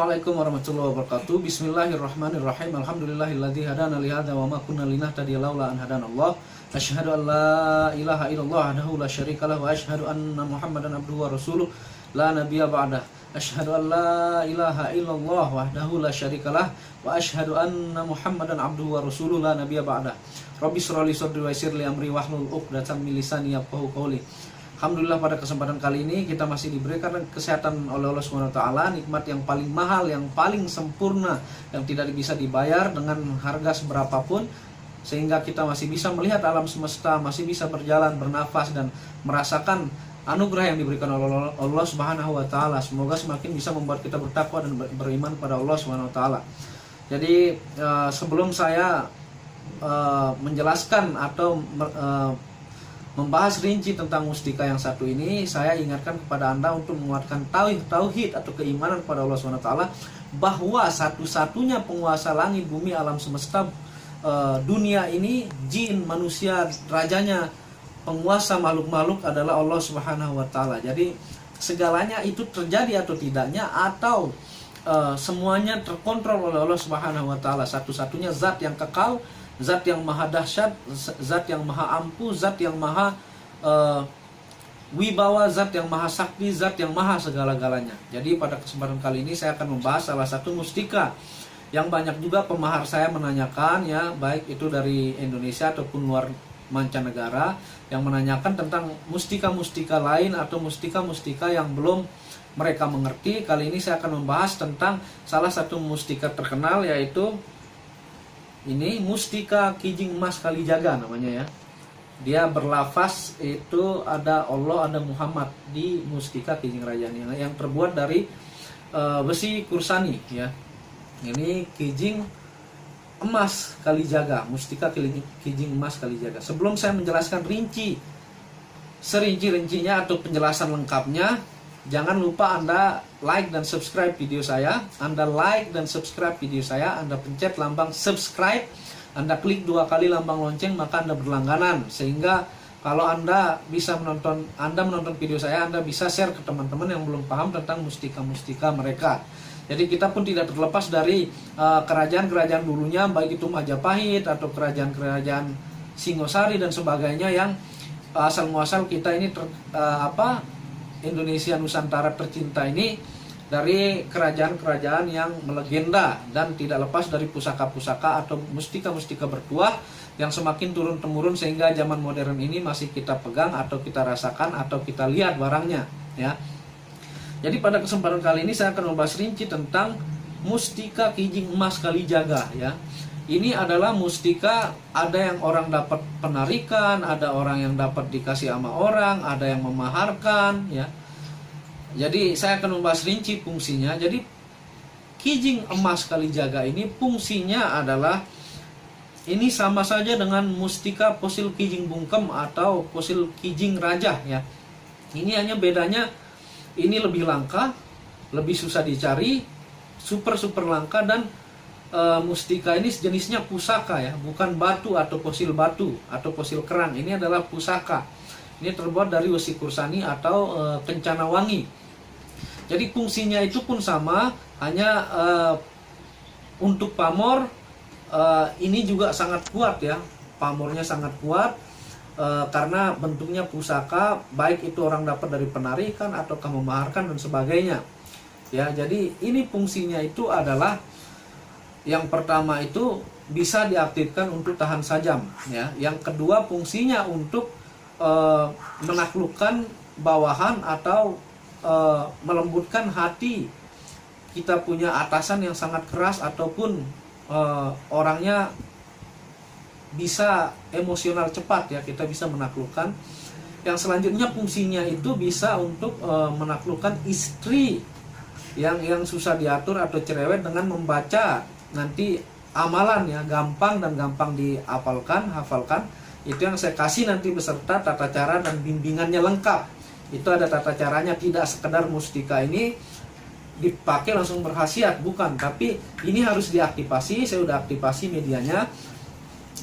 Assalamualaikum warahmatullahi wabarakatuh. Bismillahirrahmanirrahim. Alhamdulillahilladzi hadana li hadza wa ma kunna linahtadiya laula an hadanallah. Asyhadu an la ilaha illallah wahdahu la syarikalah wa asyhadu anna Muhammadan abduhu wa rasuluh la nabiyya ba'dah. Asyhadu an la ilaha illallah wahdahu la syarikalah wa asyhadu anna Muhammadan abduhu wa rasuluh la nabiyya ba'dah. Rabbi shrah li sadri wa yassir li amri wahlul 'uqdatam min lisani yafqahu qawli. Alhamdulillah, pada kesempatan kali ini kita masih diberikan kesehatan oleh Allah SWT, nikmat yang paling mahal, yang paling sempurna, yang tidak bisa dibayar dengan harga seberapapun, sehingga kita masih bisa melihat alam semesta, masih bisa berjalan, bernafas, dan merasakan anugerah yang diberikan oleh Allah SWT. Semoga semakin bisa membuat kita bertakwa dan beriman pada Allah SWT. Jadi sebelum saya menjelaskan atau membahas rinci tentang mustika yang satu ini, saya ingatkan kepada Anda untuk menguatkan tauhid atau keimanan kepada Allah SWT, bahwa satu-satunya penguasa langit, bumi, alam semesta, dunia ini, jin, manusia, rajanya, penguasa makhluk-makhluk adalah Allah SWT. Jadi segalanya itu terjadi atau tidaknya, atau semuanya terkontrol oleh Allah SWT. Satu-satunya zat yang kekal, zat yang maha dahsyat, zat yang maha ampuh, zat yang maha wibawa, zat yang maha sakti, zat yang maha segala-galanya. Jadi pada kesempatan kali ini saya akan membahas salah satu mustika yang banyak juga pemahar saya menanyakan, ya, baik itu dari Indonesia ataupun luar mancanegara, yang menanyakan tentang mustika-mustika lain atau mustika-mustika yang belum mereka mengerti. Kali ini saya akan membahas tentang salah satu mustika terkenal, yaitu ini mustika Kijing Emas Kalijaga namanya, ya. Dia berlafaz itu ada Allah, ada Muhammad di mustika Kijing Rajani yang terbuat dari besi kursani, ya. Ini Kijing Emas Kalijaga, mustika Kijing Emas Kalijaga. Sebelum saya menjelaskan serinci-rincinya atau penjelasan lengkapnya, jangan lupa Anda like dan subscribe video saya. Anda like dan subscribe video saya, Anda pencet lambang subscribe, Anda klik 2 kali lambang lonceng, maka Anda berlangganan. Sehingga kalau Anda menonton video saya, Anda bisa share ke teman-teman yang belum paham tentang mustika-mustika mereka. Jadi kita pun tidak terlepas dari kerajaan-kerajaan dulunya, baik itu Majapahit atau kerajaan-kerajaan Singosari dan sebagainya, yang asal muasal kita ini Indonesia Nusantara tercinta ini dari kerajaan-kerajaan yang melegenda dan tidak lepas dari pusaka-pusaka atau mustika-mustika bertuah yang semakin turun-temurun, sehingga zaman modern ini masih kita pegang atau kita rasakan atau kita lihat barangnya, ya. Jadi pada kesempatan kali ini saya akan membahas rinci tentang mustika Kijing Emas Kalijaga, ya. Ini adalah mustika, ada yang orang dapat penarikan, ada orang yang dapat dikasih sama orang, ada yang memaharkan, ya. Jadi saya akan membahas rinci fungsinya. Jadi Kijing Emas Kalijaga ini fungsinya adalah, ini sama saja dengan mustika fosil Kijing Bungkem atau fosil Kijing Raja, ya. Ini hanya bedanya, ini lebih langka, lebih susah dicari, super langka, dan mustika ini sejenisnya pusaka, ya, bukan batu atau fosil batu atau fosil kerang. Ini adalah pusaka. Ini terbuat dari besi kursani atau kencana wangi. Jadi fungsinya itu pun sama, hanya untuk pamor ini juga sangat kuat, ya. Pamornya sangat kuat karena bentuknya pusaka, baik itu orang dapat dari penarikan atau memaharkan dan sebagainya. Ya, jadi ini fungsinya itu adalah, yang pertama itu bisa diaktifkan untuk tahan sajam, ya. Yang kedua fungsinya untuk menaklukkan bawahan atau melembutkan hati. Kita punya atasan yang sangat keras ataupun orangnya bisa emosional cepat, ya, kita bisa menaklukkan. Yang selanjutnya fungsinya itu bisa untuk menaklukkan istri yang susah diatur atau cerewet dengan membaca nanti amalan, ya, gampang dan gampang hafalkan. Itu yang saya kasih nanti beserta tata cara dan bimbingannya lengkap. Itu ada tata caranya, tidak sekedar mustika ini dipakai langsung berkhasiat, bukan, tapi ini harus diaktifasi. Saya udah aktifasi medianya,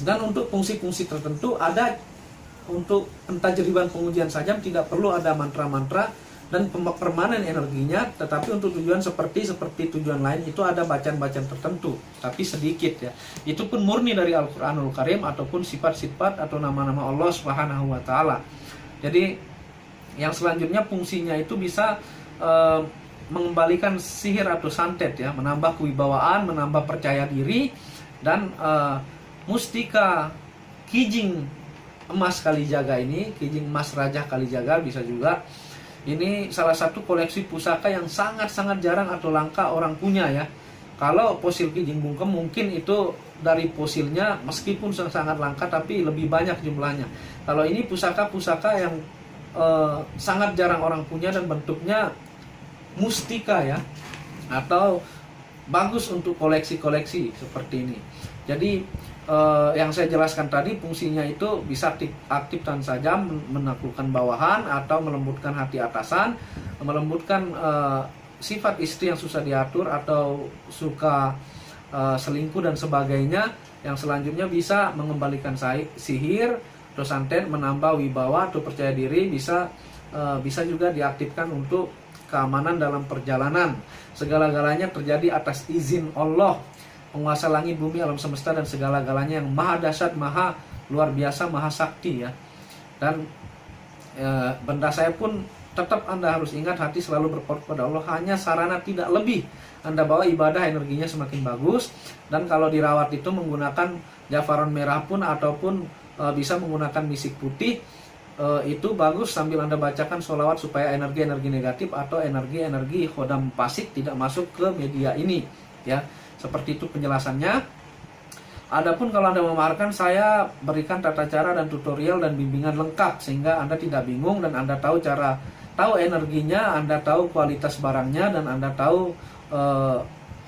dan untuk fungsi-fungsi tertentu ada. Untuk pentajriban pengujian sajam tidak perlu ada mantra-mantra, dan permanen energinya, tetapi untuk tujuan seperti tujuan lain itu ada bacaan-bacaan tertentu, tapi sedikit ya. Itu pun murni dari Al-Qur'anul Karim ataupun sifat-sifat atau nama-nama Allah Subhanahu wa taala. Jadi yang selanjutnya fungsinya itu bisa mengembalikan sihir atau santet ya, menambah kewibawaan, menambah percaya diri, dan mustika kijing emas Kalijaga ini, kijing emas Raja Kalijaga bisa juga. Ini salah satu koleksi pusaka yang sangat-sangat jarang atau langka orang punya ya. Kalau fosil kijing bungkem mungkin itu dari fosilnya meskipun sangat langka tapi lebih banyak jumlahnya. Kalau ini pusaka-pusaka yang sangat jarang orang punya dan bentuknya mustika ya, atau bagus untuk koleksi-koleksi seperti ini. Jadi yang saya jelaskan tadi fungsinya itu bisa aktif dan saja menaklukkan bawahan atau melembutkan hati atasan, melembutkan sifat istri yang susah diatur atau suka selingkuh dan sebagainya. Yang selanjutnya bisa mengembalikan sihir atau santet, menambah wibawa atau percaya diri, bisa juga diaktifkan untuk keamanan dalam perjalanan. Segala-galanya terjadi atas izin Allah, penguasa langit, bumi, alam semesta, dan segala-galanya yang maha dahsyat, maha luar biasa, maha sakti ya. Dan benda saya pun tetap Anda harus ingat, hati selalu berkorban kepada Allah, hanya sarana tidak lebih. Anda bawa ibadah energinya semakin bagus, dan kalau dirawat itu menggunakan jafaron merah pun ataupun bisa menggunakan misik putih, itu bagus sambil Anda bacakan sholawat supaya energi-energi negatif atau energi-energi khodam fasik tidak masuk ke media ini ya. Seperti itu penjelasannya. Adapun kalau Anda memaharkan, saya berikan tata cara dan tutorial dan bimbingan lengkap sehingga Anda tidak bingung dan Anda tahu energinya, Anda tahu kualitas barangnya, dan Anda tahu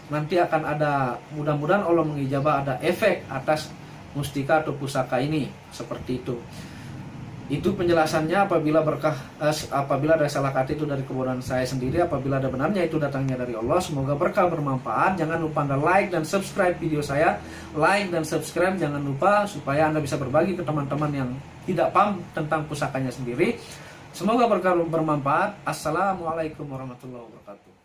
nanti akan ada, mudah-mudahan Allah mengijabah, ada efek atas mustika atau pusaka ini. Seperti itu. Itu penjelasannya. Apabila ada salah kata itu dari kebodohan saya sendiri, apabila ada benarnya itu datangnya dari Allah. Semoga berkah bermanfaat. Jangan lupa Anda like dan subscribe video saya. Like dan subscribe jangan lupa supaya Anda bisa berbagi ke teman-teman yang tidak paham tentang pusakanya sendiri. Semoga berkah bermanfaat. Assalamualaikum warahmatullahi wabarakatuh.